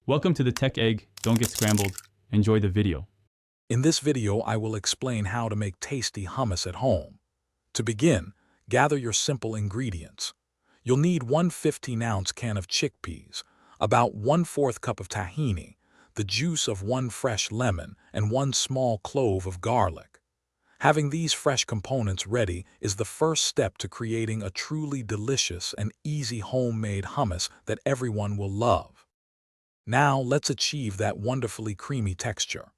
Welcome to the Tech Egg. Don't get scrambled. Enjoy the video. In this video, I will explain how to make tasty hummus at home. To begin, gather your simple ingredients. You'll need one 15-ounce can of chickpeas, about 1/4 cup of tahini, the juice of one fresh lemon, and one small clove of garlic. Having these fresh components ready is the first step to creating a truly delicious and easy homemade hummus that everyone will love. Now let's achieve that wonderfully creamy texture.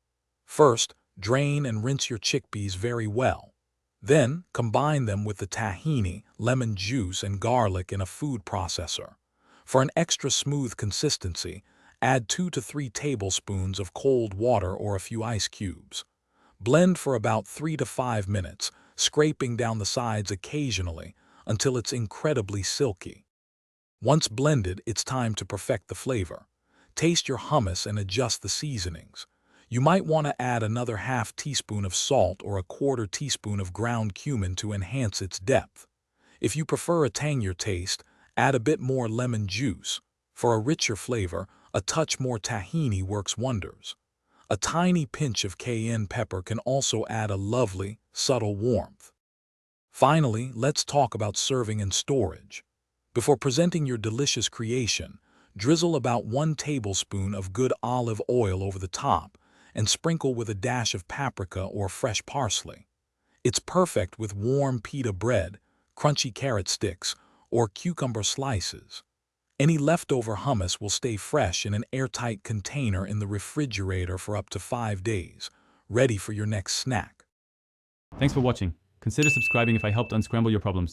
First, drain and rinse your chickpeas very well. Then, combine them with the tahini, lemon juice, and garlic in a food processor. For an extra smooth consistency, add 2 to 3 tablespoons of cold water or a few ice cubes. Blend for about 3 to 5 minutes, scraping down the sides occasionally until it's incredibly silky. Once blended, it's time to perfect the flavor. Taste your hummus and adjust the seasonings. You might want to add another half teaspoon of salt or a 1/4 teaspoon of ground cumin to enhance its depth. If you prefer a tangier taste, add a bit more lemon juice. For a richer flavor, a touch more tahini works wonders. A tiny pinch of cayenne pepper can also add a lovely, subtle warmth. Finally, let's talk about serving and storage. Before presenting your delicious creation, drizzle about 1 tablespoon of good olive oil over the top and sprinkle with a dash of paprika or fresh parsley. It's perfect with warm pita bread, crunchy carrot sticks, or cucumber slices. Any leftover hummus will stay fresh in an airtight container in the refrigerator for up to 5 days, ready for your next snack. Thanks for watching. Consider subscribing if I helped unscramble your problems.